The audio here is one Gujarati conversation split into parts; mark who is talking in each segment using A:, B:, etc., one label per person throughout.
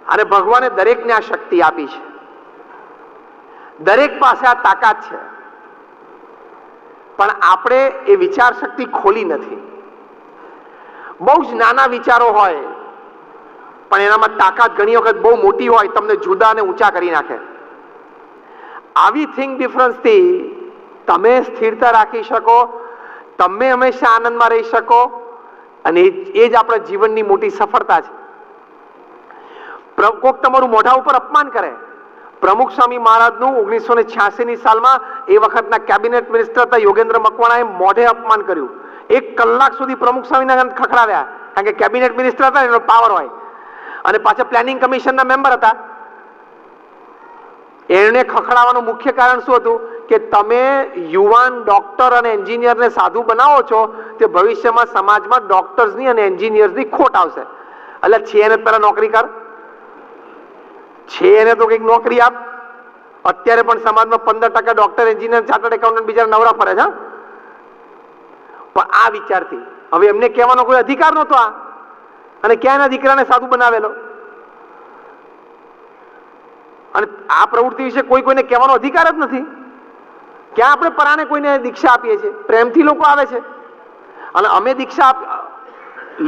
A: અને ભગવાને દરેકને આ શક્તિ આપી છે, દરેક પાસે આ તાકાત છે, પણ આપણે એ વિચાર શક્તિ ખોલી નથી. બહુ જ નાના વિચારો હોય પણ એનામાં તાકાત ઘણી વખત બહુ મોટી હોય, તમને જુદા અને ઊંચા કરી નાખે. આવી થિંક ડિફરન્સથી તમે સ્થિરતા રાખી શકો, તમે હંમેશા આનંદમાં રહી શકો, અને એ જ આપણા જીવનની મોટી સફળતા છે. કોક તમારું મોઢા ઉપર અપમાન કરે. પ્રમુખ સ્વામી મહારાજનું 1986ની સાલમાં એ વખતના કેબિનેટ મિનિસ્ટર હતા યોગેન્દ્ર મકવાણાએ મોઢે અપમાન કર્યું. 1 કલાક સુધી પ્રમુખ સ્વામીના ખખડાવ્યા, કારણ કે કેબિનેટ મિનિસ્ટર હતા, એનો પાવર હોય, અને પાછા પ્લાનિંગ કમિશનના મેમ્બર હતા. એને ખખડાવવાનું મુખ્ય કારણ શું હતું કે તમે યુવાન ડોક્ટર અને એન્જિનિયરને સાધુ બનાવો છો, તે ભવિષ્યમાં સમાજમાં ડોક્ટર્સની અને એન્જિનિયર્સની ખોટ આવશે. એટલે છે એને પહેલા નોકરી કર, છે એને તો કંઈક નોકરી આપ. અત્યારે પણ સમાજમાં 15% ડોક્ટર, એન્જિનિયર, ચાર્ટર્ડ એકાઉન્ટન્ટ બિચારા નવરા ફરે છે. પણ આ વિચારથી હવે એમને કહેવાનો કોઈ અધિકાર નહોતો આ, અને ક્યાં એના દીકરાને સાધુ બનાવેલો. અને આ પ્રવૃત્તિ વિશે કોઈને કહેવાનો અધિકાર જ નથી. ક્યાં આપણે પરાણે કોઈને દીક્ષા આપીએ છીએ? પ્રેમથી લોકો આવે છે. અને અમે દીક્ષા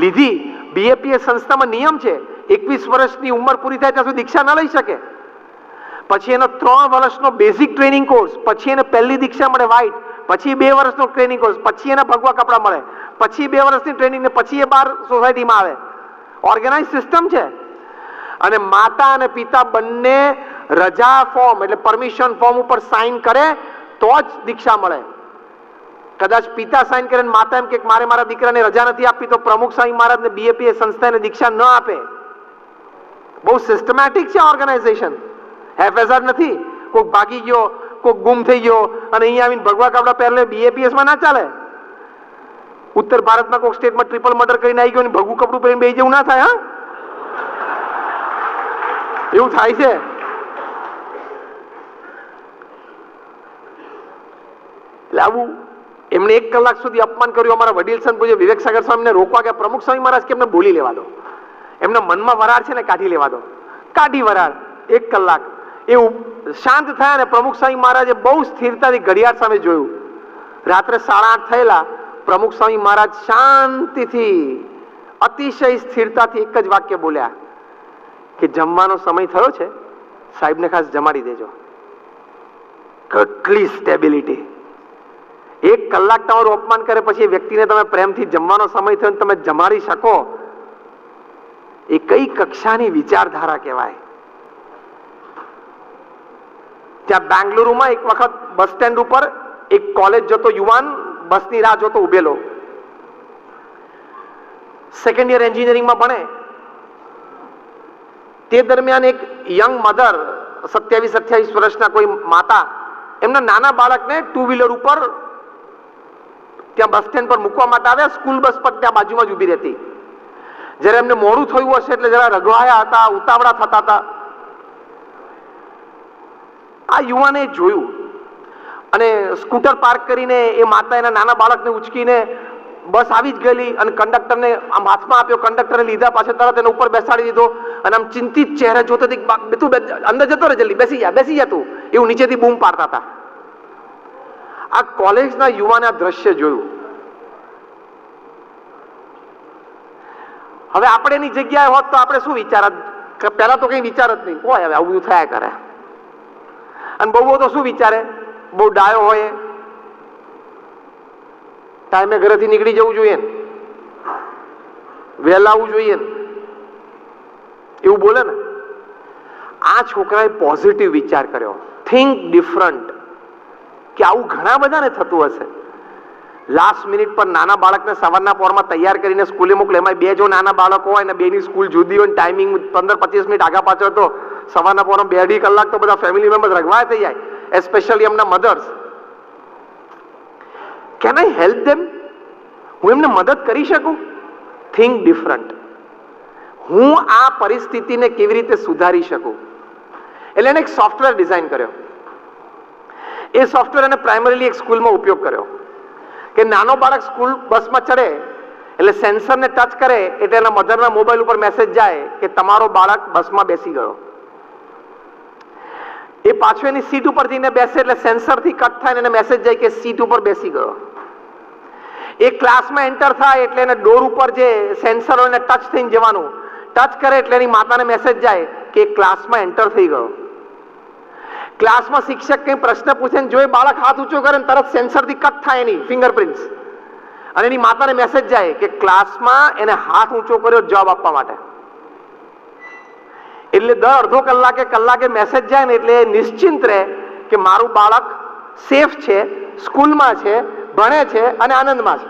A: લીધી. બીએપીએસ સંસ્થામાં નિયમ છે 21 વર્ષની ઉંમર પૂરી થાય ત્યાં સુધી દીક્ષા ન લઈ શકે. પછી એનો 3 વર્ષનો બેઝિક ટ્રેનિંગ કોર્સ, પછી એને પહેલી દીક્ષા મળે વ્હાઇટ, પછી 2 વર્ષનો ટ્રેનિંગ કોર્સ, પછી એના ભગવા કપડા મળે, પછી 2 વર્ષની ટ્રેનિંગ, ને પછી એ બહાર સોસાયટીમાં આવે. ઓર્ગેનાઇઝ સિસ્ટમ છે. અને માતા અને પિતા બંને રજા ફોર્મ એટલે પરમિશન ફોર્મ ઉપર સાઇન કરે તો જ દીક્ષા મળે. કદાચ પિતા સાઇન કરે ને માતા એમ કે મારે મારા દીકરાને રજા નથી આપી, તો પ્રમુખ સ્વામી મહારાજને બીએપીએસ સંસ્થાને દીક્ષા ન આપે. બહુ સિસ્ટમેટિક છે ઓર્ગેનાઇઝેશન, હેફેઝાડ નથી. કોઈક ભાગી ગયો, કોઈક ગુમ થઈ ગયો અને અહીંયા આવીને ભગવા કપડા પહેરલે બીએપીએસમાં ના ચાલે. ઉત્તર ભારતમાં કોઈક સ્ટેટમાં ટ્રિપલ મર્ડર કરીને આવી ગયો ને ભગવું કપડું પહેરીને બેસી જવું ના થાય. હા, એવું થાય છે. એટલે આવું એમણે 1 કલાક સુધી અપમાન કર્યું. અમારા વડીલ સંત પૂજ્ય વિવેક સાગર સ્વામીને રોકવા ગયા. પ્રમુખ સ્વામી મહારાજ કે એમને બોલી લેવા દો, એમના મનમાં વરાળ છે ને કાઢી લેવા દો. કાઢી વરાળ 1 કલાક એવું શાંત થયા. ને પ્રમુખ સ્વામી મહારાજે બહુ સ્થિરતાથી ઘડિયાળ સામે જોયું. રાત્રે 8:30 થયેલા. પ્રમુખ સ્વામી મહારાજ શાંતિથી અતિશય સ્થિરતાથી એક જ વાક્ય બોલ્યા કે જમવાનો સમય થયો છે, સાહેબને ખાસ જમાડી દેજો. કેટલી સ્ટેબિલિટી! 1 કલાક તમારું અપમાન કરે પછી એ વ્યક્તિને તમે પ્રેમથી જમવાનો સમય થયો તમે જમાડી શકો, એ કઈ કક્ષાની વિચારધારા કહેવાય. ત્યાં બેંગલુરુમાં એક વખત બસ સ્ટેન્ડ ઉપર એક કોલેજ જતો યુવાન બસની રાહ જોતો ઉભેલો. 2nd યર એન્જિનિયરિંગમાં ભણે. તે દરમિયાન એક યંગ મધર, 27-28 વર્ષના કોઈ માતા, એમના નાના બાળકને 2 વ્હીલર ઉપર ત્યાં બસ સ્ટેન્ડ પર મૂકવા માટે આવ્યા. સ્કૂલ બસ પર ત્યાં બાજુમાં જ ઊભી રહેતી. જ્યારે એમને મોડું થયું હશે એટલે જરા રઘવાયા હતા, ઉતાવળા થતા હતા. આ યુવાને જોયું અને સ્કૂટર પાર્ક કરીને એ માતા એના નાના બાળકને ઉચકીને બસ આવી જ ગયેલી અને કંડક્ટરને આમ હાથમાં આપ્યો. કંડક્ટરે લીધા, પાછળ તરત એને ઉપર બેસાડી દીધો અને આમ ચિંતિત ચહેરે જોતો તું અંદર જતો રહે, જલ્દી બેસી જા તું, એવું નીચેથી બૂમ પાડતા હતા. આ કોલેજના યુવાને આ દ્રશ્ય જોયું. હવે આપણે એની જગ્યાએ હોત તો આપણે શું વિચારત? પહેલા તો કઈ વિચાર જ નહીં હોય, હવે આવું થયા કરે. અને બહુ તો શું વિચારે? બહુ ડાયો હોય, ટાઈમે ઘરેથી નીકળી જવું જોઈએ, વહેલા આવવું જોઈએ, એવું બોલે ને. આ છોકરાએ પોઝિટિવ વિચાર કર્યો, થિંક ડિફરન્ટ, કે આવું ઘણા બધાને થતું હશે. લાસ્ટ મિનિટ પર નાના બાળકને સવારના પોરમાં તૈયાર કરીને સ્કૂલે મોકલે. એમાં 2 જો નાના બાળકો હોય ને બેની સ્કૂલ જુદી હોય, ટાઈમિંગ 15-25 મિનિટ આગા પાછળ, તો સવારના પોરમાં 2-2.5 કલાક તો બધા ફેમિલી મેમ્બર્સ રગવાય થઈ જાય, એસ્પેશિયલી એમના mothers. Can I help them? હું એમને મદદ કરી શકું? Think different. હું આ પરિસ્થિતિને કેવી રીતે સુધારી શકું? એટલે એને એક સોફ્ટવેર ડિઝાઇન કર્યો. એ સોફ્ટવેર એને પ્રાઇમરીલી એક સ્કૂલમાં ઉપયોગ કર્યો કે નાનો બાળક સ્કૂલ બસમાં ચડે એટલે સેન્સરને ટચ કરે એટલે એના મધરના મોબાઈલ ઉપર મેસેજ જાય કે તમારો બાળક બસમાં બેસી ગયો. એ પાછો એની સીટ ઉપર જઈને બેસે એટલે સેન્સરથી કટ થાય એને મેસેજ જાય કે સીટ ઉપર બેસી ગયો. એ ક્લાસમાં એન્ટર થાય એટલે એને ડોર ઉપર જે સેન્સર હોય એને ટચ થઈને જવાનું. ટચ કરે એટલે એની માતાને મેસેજ જાય કે ક્લાસમાં એન્ટર થઈ ગયો. ક્લાસમાં શિક્ષક કંઈ પ્રશ્ન પૂછે ને જો એ બાળક હાથ ઊંચો કરે ને તરત સેન્સરથી કટ થાય એની ફિંગરપ્રિન્ટ્સ અને એની માતાને મેસેજ જાય કે ક્લાસમાં એને હાથ ઊંચો કર્યો જવાબ આપવા માટે. એટલે દર અડધો કલાકે મેસેજ જાય ને એટલે નિશ્ચિંત રહે કે મારું બાળક સેફ છે, સ્કૂલમાં છે, ભણે છે અને આનંદમાં છે.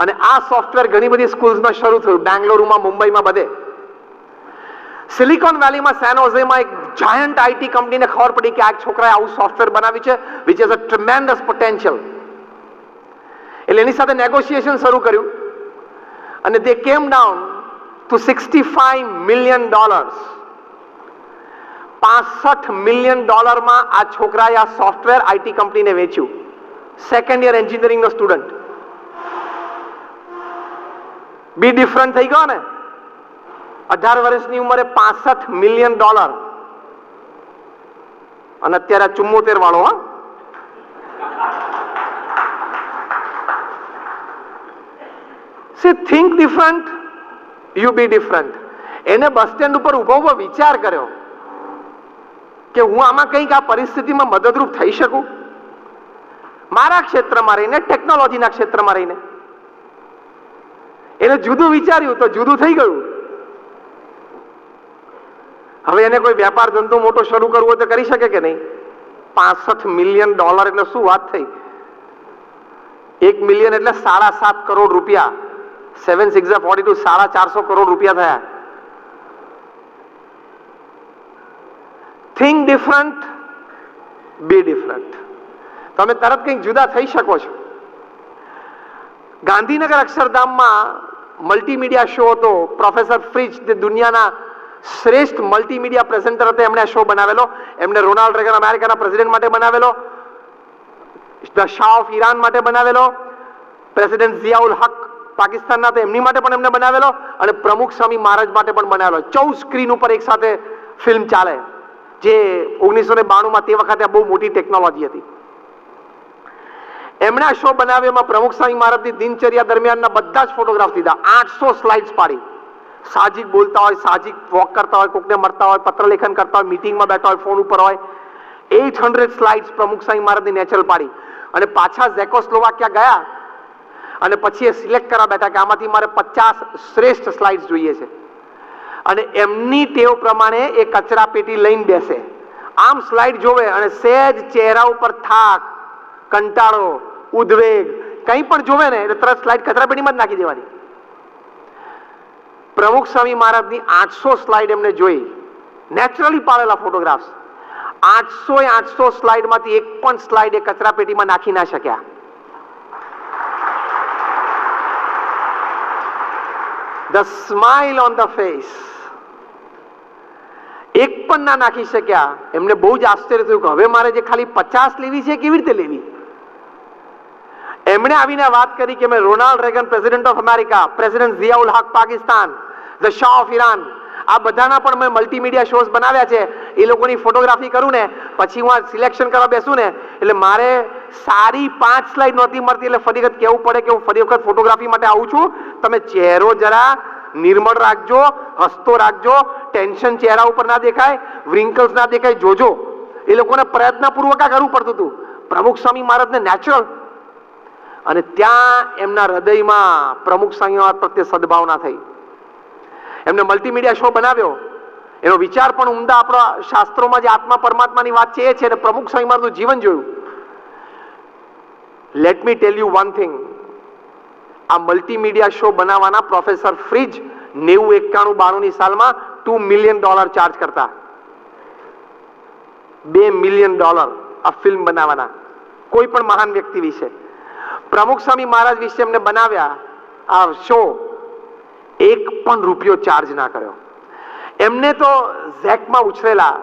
A: અને આ સોફ્ટવેર ઘણી બધી સ્કૂલ્સમાં શરૂ થયું, બેંગ્લોરમાં, મુંબઈમાં, બધે. સિલિકોન વેલીમાં સેન હોઝેમાં એક જાયન્ટ આઈટી કંપનીને ખબર પડી કે આ છોકરાએ આવું સોફ્ટવેર બનાવ્યું છે which is a tremendous potential. એટલે એની સાથે નેગોશિએશન શરૂ કર્યું અને દે કેમ ડાઉન ટુ $65 million. $65 million આ છોકરાએ આ સોફ્ટવેર આઈટી કંપનીને વેચ્યું. સેકન્ડ યર એન્જિનિયરિંગનો સ્ટુડન્ટ. બી ડિફરન્ટ થઈ ગયો ને. 18 વર્ષની ઉંમરે $65 million અને અત્યારે 74 વાળો. હા, See, think different, you be different. એને બસ સ્ટેન્ડ ઉપર ઉભો વિચાર કર્યો કે હું આમાં કંઈક આ પરિસ્થિતિમાં મદદરૂપ થઈ શકું, મારા ક્ષેત્રમાં રહીને, ટેકનોલોજીના ક્ષેત્રમાં રહીને. એને જુદું વિચાર્યું તો જુદું થઈ ગયું. હવે એને કોઈ વેપાર ધંધો મોટો શરૂ કરવો હોય તો કરી શકે કે નહીં? $65 million એટલે શું વાત થઈ? 1 million એટલે 7.5 કરોડ રૂપિયા. 7 6 42, 450 કરોડ રૂપિયા થયા. થિંક ડિફરન્ટ, બી ડિફરન્ટ. તમે તરત કંઈક જુદા થઈ શકો છો. ગાંધીનગર અક્ષરધામમાં મલ્ટીમીડિયા શો હતો. પ્રોફેસર ફ્રિજ જે દુનિયાના શ્રેષ્ઠ મલ્ટીમીડિયા પ્રેઝન્ટર હતા, એમણે આ શો બનાવેલો. એમણે રોનાલ્ડ રેગન અમેરિકાના પ્રેસિડેન્ટ માટે બનાવેલો, ધ શાહ ઓફ ઈરાન માટે બનાવેલો, પ્રેસિડેન્ટ ઝિયાઉલ હક પાકિસ્તાનના હતા એમની માટે પણ એમને બનાવેલો અને પ્રમુખ સ્વામી મહારાજ માટે પણ બનાવેલો. 14 સ્ક્રીન ઉપર એક સાથે ફિલ્મ ચાલે, જે 1992માં તે વખતે બહુ મોટી ટેકનોલોજી હતી. એમણે આ શો બનાવ્યો. એમાં પ્રમુખ સ્વામી મહારાજની દિનચર્યા દરમિયાનના બધા જ ફોટોગ્રાફ લીધા. 800 સ્લાઇડ્સ પાડી. સાહજિક બોલતા હોય, સાહજિક વોક કરતા હોય, કોકને મળતા હોય, પત્ર લેખન કરતા હોય, મીટિંગમાં બેઠા હોય, ફોન ઉપર હોય. 800 સ્લાઇડ્સ પ્રમુખ સ્વામી મહારાજની નેચરલ પાડી અને પાછા ઝેકોસ્લોવાકિયા ગયા અને પછી એ સિલેક્ટ કરવા બેઠા કે આમાંથી મારે 50 શ્રેષ્ઠ સ્લાઇડ્સ જોઈએ છે. અને એમની ટેવ પ્રમાણે એ કચરા પેટી લઈને બેસે, આમ સ્લાઇડ જોવે અને સહેજ ચહેરા ઉપર થાક, કંટાળો, ઉદ્વેગ કંઈ પણ જોવે ને એટલે તરત સ્લાઇડ કચરા પેટીમાં જ નાખી દેવાની. પ્રમુખ સ્વામી મહારાજની 800 સ્લાઇડ એમને જોઈ, નેચરલી પાડેલા ફોટોગ્રાફ્સ. 800 સ્લાઇડમાંથી એક પણ સ્લાઇડ એ કચરા પેટીમાં નાખી ના શક્યા. The smile on the face. એક પણ ના નાખી શક્યા. એમને બહુ જ આશ્ચર્ય થયું કે હવે મારે જે ખાલી 50 લેવી છે કેવી રીતે લેવી? એમણે આવીને વાત કરી કે મેં Ronald Reagan president of America, president Ziaul Haq Pakistan, the shah of Iran, આ બધાના પણ મેં મલ્ટીમીડિયા શોઝ બનાવ્યા છે. એ લોકોની ફોટોગ્રાફી કરું ને પછી હું આ સિલેક્શન કરવા બેસું ને એટલે મારે સારી 5 સ્લાઇડ નહોતી મળતી. એટલે ફરી વખત કહેવું પડે કે હું ફરી વખત ફોટોગ્રાફી માટે આવું છું. તમે ચહેરો જરા નિર્મળ રાખજો, હસતો રાખજો, ટેન્શન ચહેરા ઉપર ના દેખાય, વ્રિંકલ્સ ના દેખાય, જોજો. એ લોકોને પ્રયત્નપૂર્વક આ કરવું પડતું હતું. પ્રમુખ સ્વામી મહારાજને નેચરલ. અને ત્યાં એમના હૃદયમાં પ્રમુખ સ્વામી મહારાજ પ્રત્યે સદભાવના થઈ. એમને મલ્ટીમીડિયા શો બનાવ્યો. એનો વિચાર પણ ઉમદા આપણા શાસ્ત્રોમાં જે આત્મા પરમાત્માની વાત છે એ છે. અને પ્રમુખ સ્વામી મહારાજનું જીવન જોયું. Let me tell you one thing. આ મલ્ટીમીડિયા શો બનાવવાના પ્રોફેસર ફ્રિજ 90 91 92ની સાલમાં $2 million ચાર્જ કરતા. $2 million આ ફિલ્મ બનાવવાના કોઈ પણ મહાન વ્યક્તિ વિશે. પ્રમુખ સ્વામી મહારાજ વિશે એમને બનાવ્યા આ શો. 1 પણ રૂપિયો ચાર્જ ના કર્યો. એમને તો ઝેકમાં ઉછરેલા,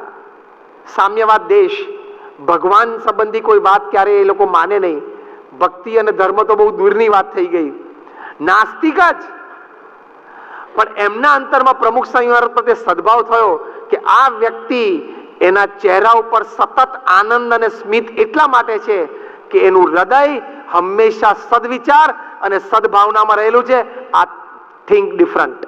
A: સામ્યવાદ દેશ, ભગવાન સંબંધી કોઈ વાત ક્યારે એ લોકો માને નહીં. ભક્તિ અને ધર્મ તો બહુ દૂરની વાત થઈ ગઈ. નાસ્તિક જ, પણ એમના અંતરમાં પ્રમુખ સ્વામી મહારાજ પ્રત્યે સદભાવ થયો કે આ વ્યક્તિ એના ચહેરા ઉપર સતત આનંદ અને સ્મિત એટલા માટે છે કે એનું હૃદય હંમેશા સદવિચાર અને સદભાવનામાં રહેલું છે. આ થિંક ડિફરન્ટ.